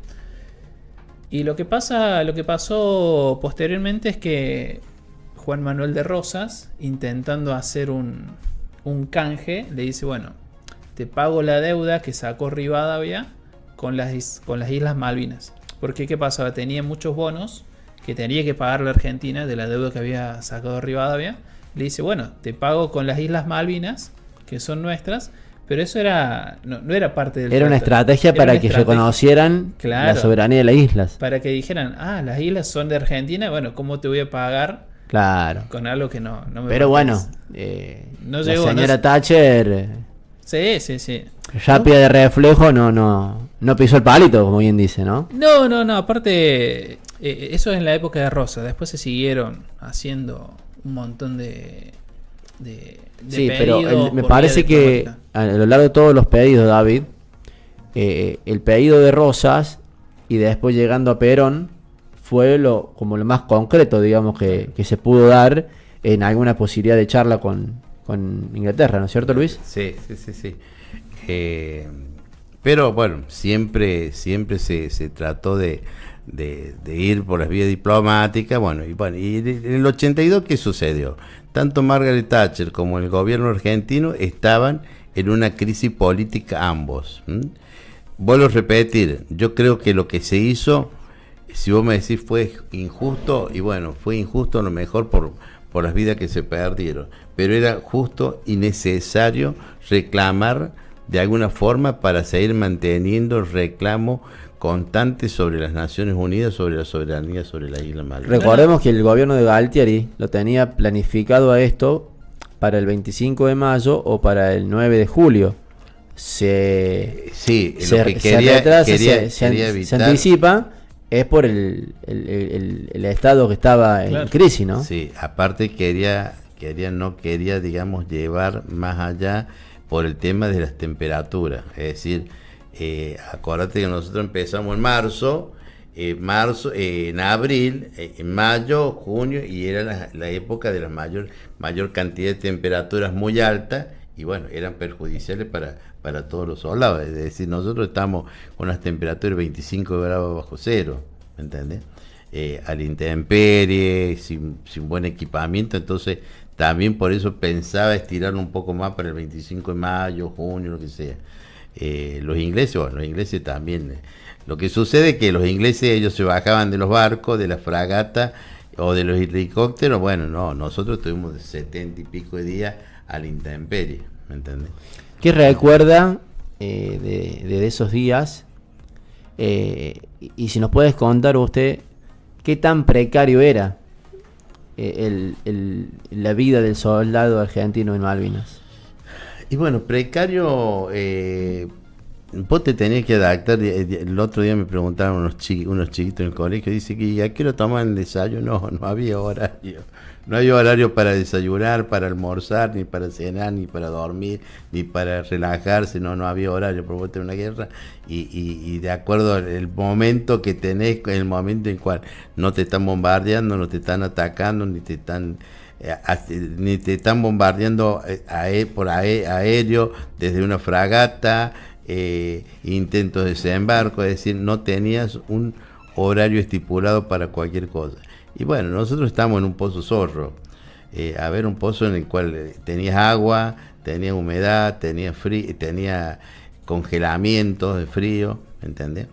Y lo que pasó posteriormente es que Juan Manuel de Rosas, intentando hacer un canje, le dice, bueno, te pago la deuda que sacó Rivadavia con las Islas Malvinas. Porque ¿qué pasaba? Tenía muchos bonos que tenía que pagar la Argentina de la deuda que había sacado Rivadavia. Le dice, bueno, te pago con las Islas Malvinas, que son nuestras, pero eso no era parte del Era una estrategia para que reconocieran la soberanía de las islas. Para que dijeran, las islas son de Argentina, bueno, ¿cómo te voy a pagar? Claro. Con algo que no me Pero bueno, no llegó, la señora Thatcher, sí. rápida de reflejo, no pisó el palito, como bien dice, ¿no? No, aparte, eso es en la época de Rosa. Después se siguieron haciendo un montón de sí, pero me parece que a lo largo de todos los pedidos, David, el pedido de Rosas y después llegando a Perón fue como lo más concreto, digamos, que se pudo dar en alguna posibilidad de charla con Inglaterra, ¿no es cierto, Luis? Sí. Pero bueno, siempre se trató de ir por las vías diplomáticas. Y en el 82, ¿qué sucedió? Tanto Margaret Thatcher como el gobierno argentino estaban en una crisis política ambos. Vuelvo a repetir, yo creo que lo que se hizo, si vos me decís fue injusto, y bueno, fue injusto a lo mejor por las vidas que se perdieron, pero era justo y necesario reclamar de alguna forma para seguir manteniendo el reclamo constante sobre las Naciones Unidas, sobre la soberanía sobre la isla Malvinas. Recordemos que el gobierno de Galtieri lo tenía planificado a esto para el 25 de mayo o para el 9 de julio. Se anticipa, es por el estado que estaba en crisis, ¿no? Sí, aparte no quería, digamos, llevar más allá por el tema de las temperaturas, es decir, acuérdate que nosotros empezamos en marzo, en abril, en mayo, junio, y era la época de la mayor cantidad de temperaturas muy altas, y bueno, eran perjudiciales para todos los soldados. Es decir, nosotros estamos con unas temperaturas de 25 grados bajo cero, ¿me entendés? A la intemperie, sin buen equipamiento. Entonces también por eso pensaba estirar un poco más para el 25 de mayo, junio, lo que sea. Los ingleses también. Lo que sucede es que los ingleses, ellos se bajaban de los barcos, de la fragata o de los helicópteros. Bueno, no, nosotros tuvimos 70 y pico de días a la intemperie, ¿me entendés? ¿Qué recuerda de esos días? Y si nos puedes contar usted qué tan precario era la vida del soldado argentino en Malvinas. Y bueno, precario, vos te tenés que adaptar. El otro día me preguntaron unos chiquitos en el colegio, dice que ¿a qué hora toman el desayuno? No había horario. No había horario para desayunar, para almorzar, ni para cenar, ni para dormir, ni para relajarse. No había horario, por vos tenés una guerra. Y de acuerdo al momento que tenés, en el momento en el cual no te están bombardeando, no te están atacando, ni te están bombardeando por aéreo desde una fragata, intentos de desembarco, es decir, no tenías un horario estipulado para cualquier cosa. Y bueno, nosotros estamos en un pozo zorro, un pozo en el cual tenías agua, tenías humedad, tenías frío, tenía congelamientos de frío, ¿me entendés?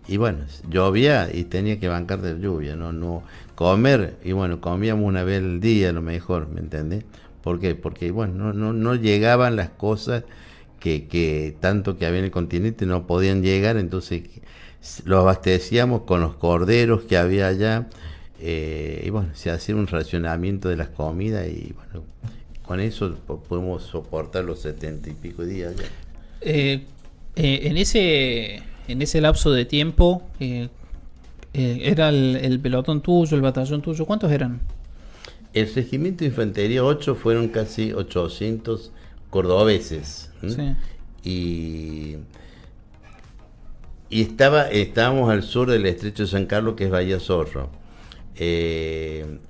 Y bueno, llovía y tenía que bancar de lluvia, no comer, y bueno, comíamos una vez al día a lo mejor, ¿me entendés? ¿Por qué? Porque bueno, no llegaban las cosas que tanto que había en el continente no podían llegar, entonces lo abastecíamos con los corderos que había allá, y bueno, se hacía un racionamiento de las comidas y bueno, con eso podemos soportar los 70 y pico días ya. En ese lapso de tiempo, ¿era el pelotón tuyo, el batallón tuyo? ¿Cuántos eran? El regimiento de infantería 8 fueron casi 800 cordobeses. Sí. Y estábamos al sur del estrecho de San Carlos, que es Bahía Zorro.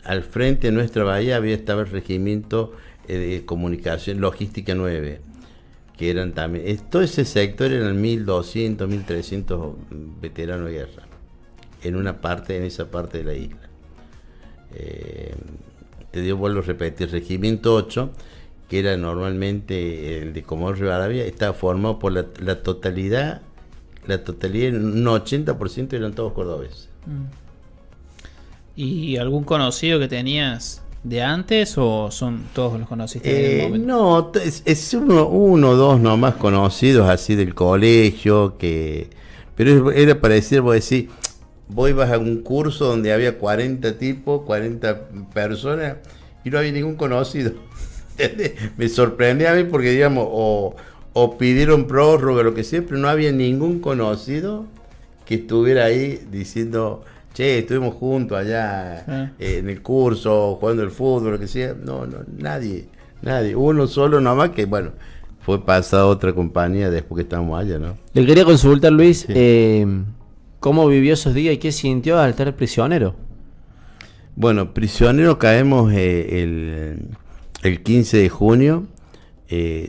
Al frente de nuestra bahía estaba el regimiento de comunicación logística 9, que eran también, todo ese sector eran 1.200, 1.300 veteranos de guerra, en esa parte de la isla. Vuelvo a repetir, Regimiento 8, que era normalmente el de Comodoro Rivadavia, estaba formado por la totalidad, un 80% eran todos cordobeses. ¿Y algún conocido que tenías de antes o son todos los conociste en el momento? No, es uno o dos nomás conocidos así del colegio, pero era para decir, vos decís, vos ibas a un curso donde había 40 tipos, 40 personas y no había ningún conocido. Me sorprendía a mí porque, digamos, o pidieron prórroga, lo que sea, pero no había ningún conocido que estuviera ahí diciendo, che, estuvimos juntos allá en el curso, jugando el fútbol, lo que sea. No, nadie. Uno solo nomás que, bueno, fue pasado a otra compañía después que estábamos allá, ¿no? Le quería consultar, Luis, Sí. ¿Cómo vivió esos días y qué sintió al estar prisionero? Bueno, prisionero caemos el 15 de junio,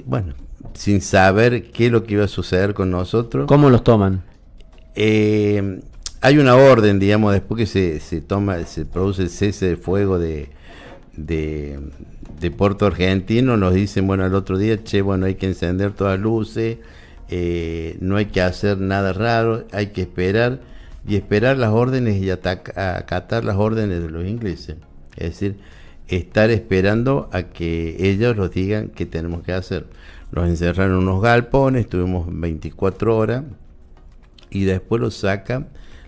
bueno, sin saber qué es lo que iba a suceder con nosotros. ¿Cómo los toman? Hay una orden, digamos, después que se produce el cese de fuego de Puerto Argentino, nos dicen, bueno, al otro día, bueno, hay que encender todas las luces, no hay que hacer nada raro, hay que esperar las órdenes y acatar las órdenes de los ingleses. Es decir, estar esperando a que ellos nos digan qué tenemos que hacer. Nos encerraron en unos galpones, estuvimos 24 horas y después los sacan,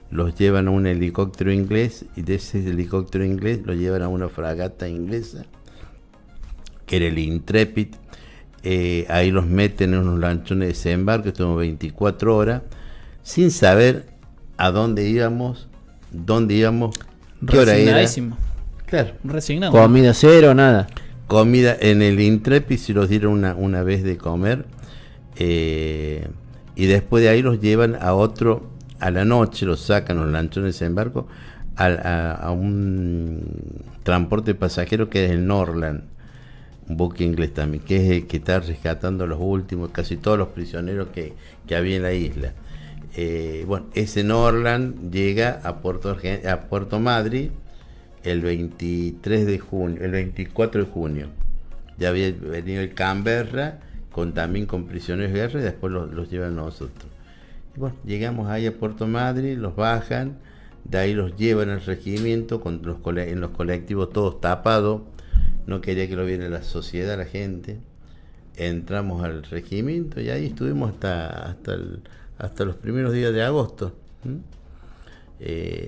los llevan a un helicóptero inglés y de ese helicóptero inglés los llevan a una fragata inglesa que era el Intrepid. Ahí los meten en unos lanchones de desembarco, estuvimos 24 horas sin saber a dónde íbamos, qué hora era. Claro. Resignado. Comida cero, nada. Comida en el Intrepid si los dieron una vez de comer, y después de ahí los llevan a la noche, los sacan los lanchones de desembarco a un transporte pasajero que es el Norland, un buque inglés también, que es el que está rescatando a los últimos, casi todos los prisioneros que había en la isla. Bueno, ese Norland llega a Puerto Madryn el 24 de junio. Ya había venido el Canberra también con prisioneros de guerra y después los llevan a nosotros. Y bueno, llegamos ahí a Puerto Madryn, los bajan, de ahí los llevan al regimiento en los colectivos todos tapados. No quería que lo viera la sociedad, la gente. Entramos al regimiento y ahí estuvimos hasta los primeros días de agosto.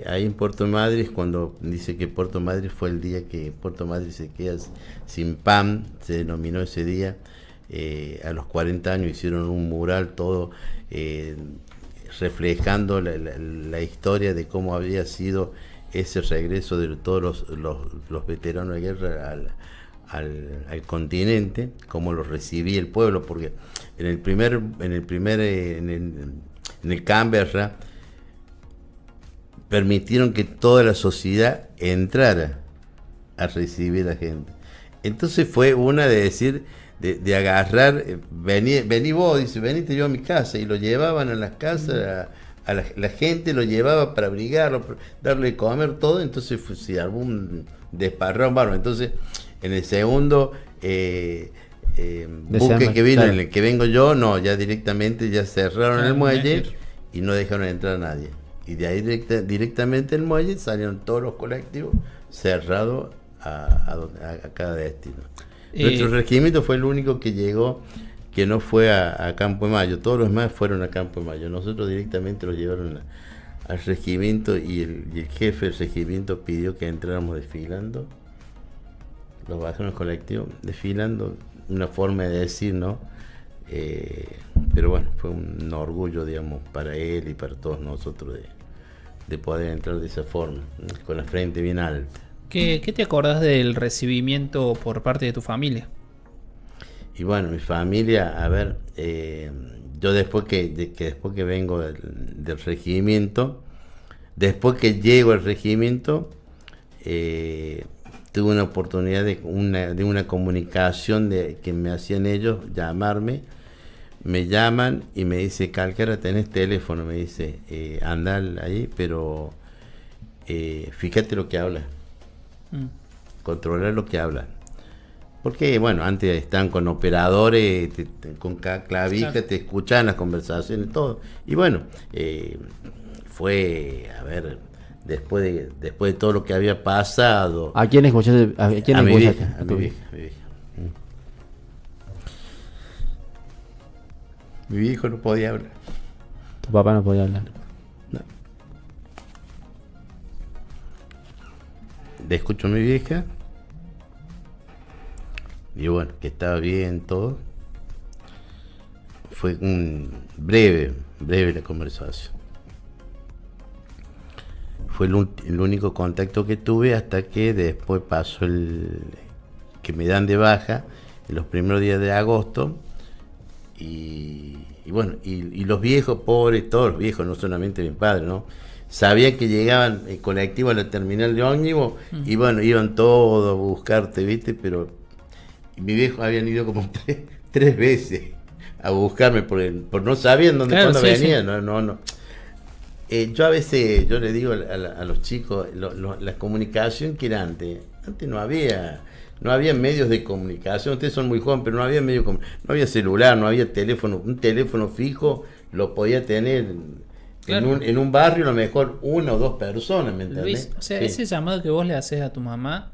Ahí en Puerto Madryn, cuando dice que Puerto Madryn fue el día que Puerto Madryn se queda sin pan, se denominó ese día. A los 40 años hicieron un mural todo reflejando la historia de cómo había sido ese regreso de todos los veteranos de guerra al continente, cómo lo recibía el pueblo, porque en el Canberra permitieron que toda la sociedad entrara a recibir a la gente. Entonces fue una de decir, de agarrar, vení vos, dice, venite yo a mi casa, y lo llevaban a las casas, la gente lo llevaba para abrigarlo, darle de comer, todo. Entonces se armó un desparrón bárbaro. Entonces en el segundo buque que vino, en el que vengo yo, no, ya directamente ya cerraron el muelle y no dejaron entrar a nadie. Y de ahí directamente el muelle salieron todos los colectivos cerrados a cada destino. Nuestro regimiento fue el único que llegó, que no fue a Campo de Mayo. Todos los demás fueron a Campo de Mayo. Nosotros directamente los llevaron al regimiento y el jefe del regimiento pidió que entráramos desfilando. Los bajaron el colectivo desfilando, una forma de decir, ¿no? Pero bueno, fue un orgullo, digamos, para él y para todos nosotros de poder entrar de esa forma, con la frente bien alta. ¿Qué te acordás del recibimiento por parte de tu familia? Y bueno, mi familia, a ver, yo después que vengo del regimiento, después que llego al regimiento, tuve una oportunidad de una comunicación que me hacían ellos, llamarme, me llaman y me dice, Calcara, tenés teléfono, me dice, anda ahí, pero fíjate lo que habla, controlar lo que habla. Porque, bueno, antes están con operadores, con clavija, claro, te escuchan las conversaciones, todo. Y bueno, fue, a ver, después de todo lo que había pasado. ¿A quién escuchaste? ¿A quién a mi escuchaste? Vieja, a mi vieja. Mi viejo no podía hablar. Tu papá no podía hablar. No. Le escucho a mi vieja. Y bueno, que estaba bien todo. Fue un breve la conversación. Fue el único contacto que tuve hasta que después pasó que me dan de baja en los primeros días de agosto. Y bueno, y los viejos, pobres, todos los viejos, no solamente mi padre, ¿no? Sabían que llegaban el colectivo a la terminal de ómnibus y bueno, iban todos a buscarte, ¿viste? Pero mi viejo habían ido como tres veces a buscarme por no sabían dónde, claro, cuándo venía, sí. No. Yo a veces, yo le digo a los chicos, la comunicación que era antes no había medios de comunicación. Ustedes son muy jóvenes, pero no había no había celular, no había teléfono. Un teléfono fijo lo podía tener, claro, en un barrio a lo mejor 1 o 2 personas, ¿me entendés? Luis, o sea, sí, ese llamado que vos le haces a tu mamá,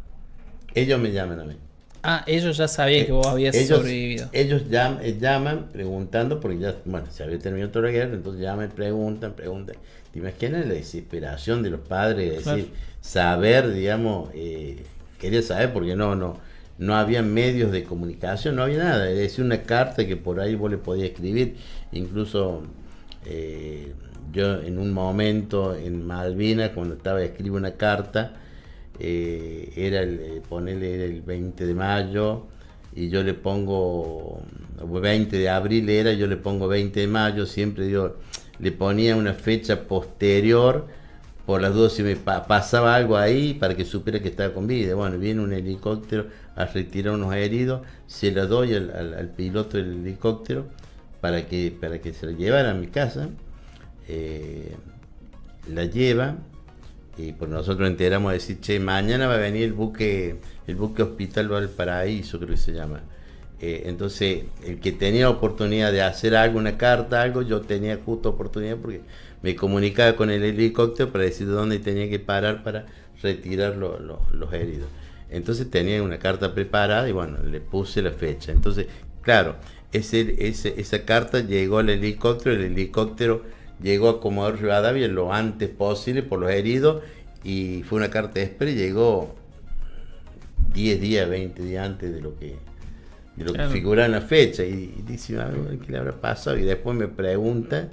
ellos me llaman a mí. Ah, ellos ya sabían que vos habías sobrevivido. Ellos llaman preguntando, porque ya, bueno, se había terminado toda la guerra, entonces llaman, preguntan. ¿Te imaginas la desesperación de los padres? Es decir, claro, saber, digamos, quería saber porque no había medios de comunicación, no había nada. Es decir, una carta que por ahí vos le podías escribir. Incluso yo en un momento en Malvinas, cuando escribo una carta, era el 20 de mayo y yo le pongo 20 de abril yo le pongo 20 de mayo, siempre yo le ponía una fecha posterior por las dudas si me pasaba algo ahí para que supiera que estaba con vida. Bueno, viene un helicóptero a retirar unos heridos, se la doy al piloto del helicóptero para que se la llevara a mi casa, la lleva. Y por nosotros enteramos de decir, che, mañana va a venir el buque Hospital Valparaíso, creo que se llama. Entonces, el que tenía oportunidad de hacer algo, una carta, algo, yo tenía justo oportunidad porque me comunicaba con el helicóptero para decir dónde tenía que parar para retirar los heridos. Entonces tenía una carta preparada y bueno, le puse la fecha. Entonces, claro, esa carta llegó al helicóptero, el helicóptero llegó a Comodoro Rivadavia lo antes posible por los heridos y fue una carta de espera y llegó 10 días, 20 días antes de lo que claro, figuraba en la fecha. Y dice, ¿qué le habrá pasado? Y después me pregunta,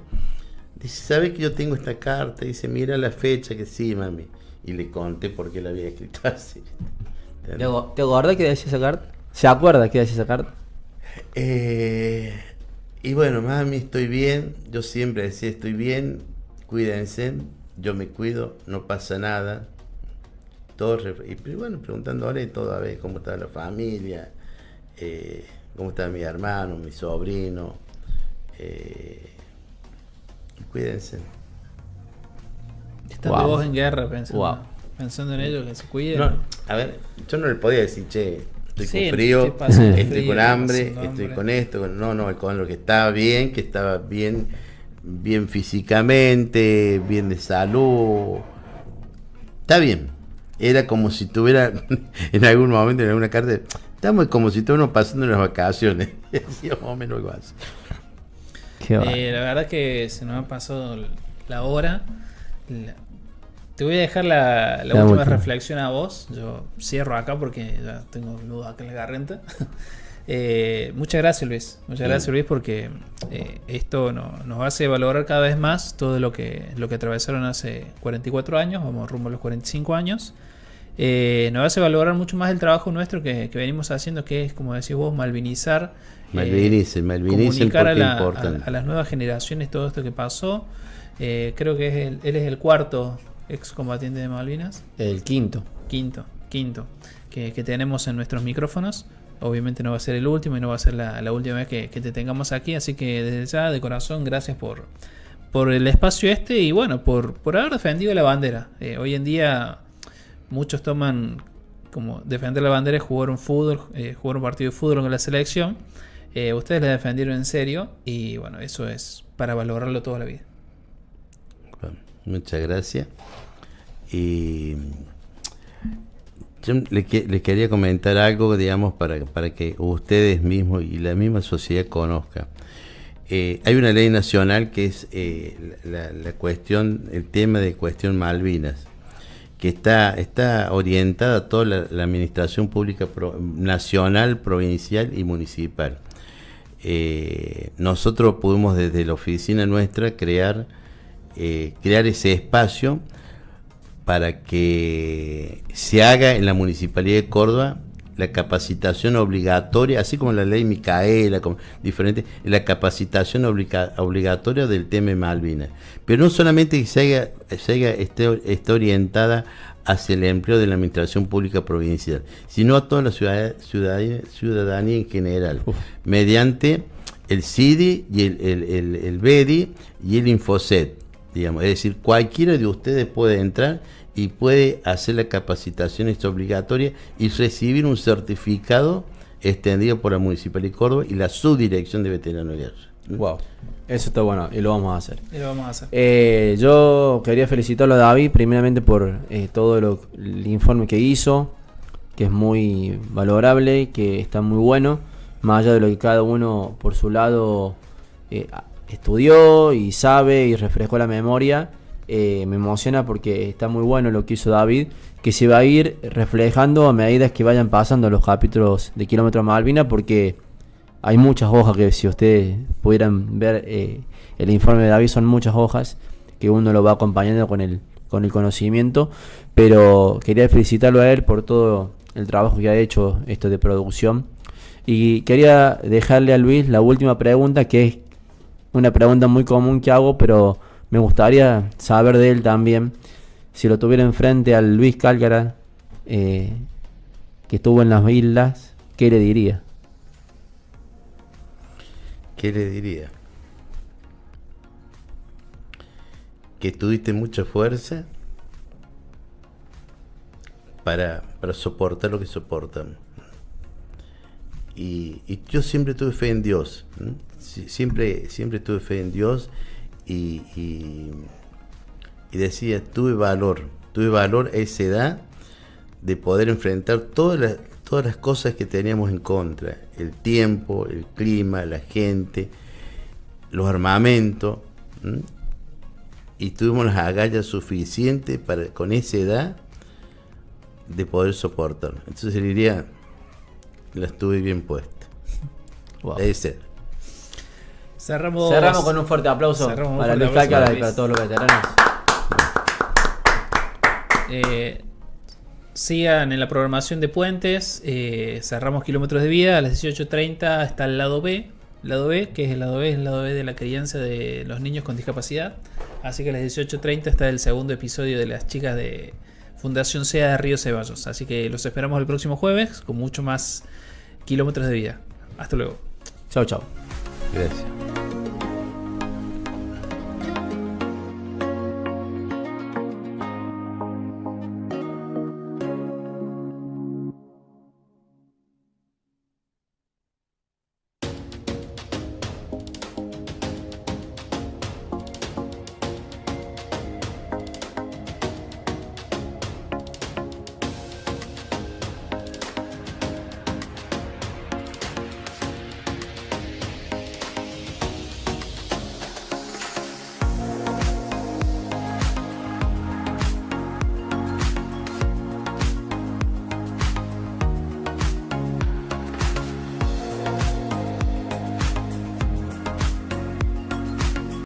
dice, ¿sabes que yo tengo esta carta? Dice, mira la fecha, que sí, mami. Y le conté por qué la había escrito así. ¿Te acuerdas que decía esa carta? ¿Se acuerda que decía esa carta? Y bueno, mami, estoy bien. Yo siempre decía, estoy bien, cuídense, yo me cuido, no pasa nada. Y bueno, preguntándole todo, a ver cómo estaba la familia, cómo estaba mi hermano, mi sobrino. Cuídense. Estando vos en guerra pensando en ellos, que se cuiden. No, a ver, yo no le podía decir, che, estoy con frío, estoy con hambre, estoy con esto. No, con lo que estaba bien, bien físicamente, bien de salud. Está bien. Era como si tuviera, en algún momento, en alguna carta, estamos como si estuviéramos pasando unas vacaciones. Decía más o menos algo así. La verdad que se nos ha pasado la hora. Te voy a dejar la última reflexión a vos. Yo cierro acá porque ya tengo nudo acá en la garganta. Muchas gracias, Luis. Muchas gracias, Luis, porque esto nos hace valorar cada vez más todo lo que atravesaron hace 44 años. Vamos rumbo a los 45 años. Nos hace valorar mucho más el trabajo nuestro que venimos haciendo, que es, como decís vos, malvinizar. Comunicar a las nuevas generaciones todo esto que pasó. Creo que él es el cuarto excombatiente de Malvinas. El quinto que tenemos en nuestros micrófonos. obviamente no va a ser el último y no va a ser la última vez que te tengamos aquí, así que desde ya de corazón gracias por el espacio y bueno, por haber defendido la bandera. Hoy en día muchos toman como defender la bandera es jugar un partido de fútbol con la selección. Ustedes la defendieron en serio y bueno, eso es para valorarlo toda la vida. Bueno, muchas gracias. Y yo les quería comentar algo, digamos, para que ustedes mismos y la misma sociedad conozcan. Hay una ley nacional que es la cuestión, el tema de cuestión Malvinas, que está orientada a toda la administración pública nacional, provincial y municipal. Nosotros pudimos desde la oficina nuestra crear ese espacio para que se haga en la Municipalidad de Córdoba la capacitación obligatoria, así como la ley Micaela, como diferente, la capacitación obligatoria del tema de Malvinas. Pero no solamente que esté orientada hacia el empleo de la administración pública provincial, sino a toda la ciudadanía en general, mediante el CIDI y el BEDI y el Infoset, digamos. Es decir, cualquiera de ustedes puede entrar y puede hacer la capacitación obligatoria y recibir un certificado extendido por la Municipalidad de Córdoba y la Subdirección de Veteranos de Guerra. Wow, eso está bueno y lo vamos a hacer. Yo quería felicitarlo a David primeramente por todo el informe que hizo, que es muy valorable, que está muy bueno, más allá de lo que cada uno por su lado estudió y sabe y refrescó la memoria. Me emociona porque está muy bueno lo que hizo David, que se va a ir reflejando a medida que vayan pasando los capítulos de Kilómetro Malvina, porque hay muchas hojas que si ustedes pudieran ver el informe de David, son muchas hojas que uno lo va acompañando con el conocimiento, pero quería felicitarlo a él por todo el trabajo que ha hecho esto de producción. Y quería dejarle a Luis la última pregunta, que es una pregunta muy común que hago, pero me gustaría saber de él también. Si lo tuviera enfrente al Luis Cálcara, que estuvo en las islas, ¿qué le diría? ¿Qué le diría? Que tuviste mucha fuerza para soportar lo que soportan. Y yo siempre tuve fe en Dios. Siempre tuve fe en Dios. Y decía, tuve valor a esa edad de poder enfrentar todas las cosas que teníamos en contra: el tiempo, el clima, la gente, los armamentos, y tuvimos las agallas suficientes para, con esa edad, de poder soportarlo. Entonces le diría, las tuve bien puestas. Wow. Debe ser. Cerramos con un fuerte aplauso para Luis Cálcara y para todos los veteranos. Sigan en la programación de Puentes. Cerramos Kilómetros de Vida. A las 18:30 está el lado B. Que es el lado B de la crianza de los niños con discapacidad. Así que a las 18:30 está el segundo episodio de las chicas de Fundación SEA de Río Ceballos. Así que los esperamos el próximo jueves con mucho más Kilómetros de Vida. Hasta luego. Chau. Gracias.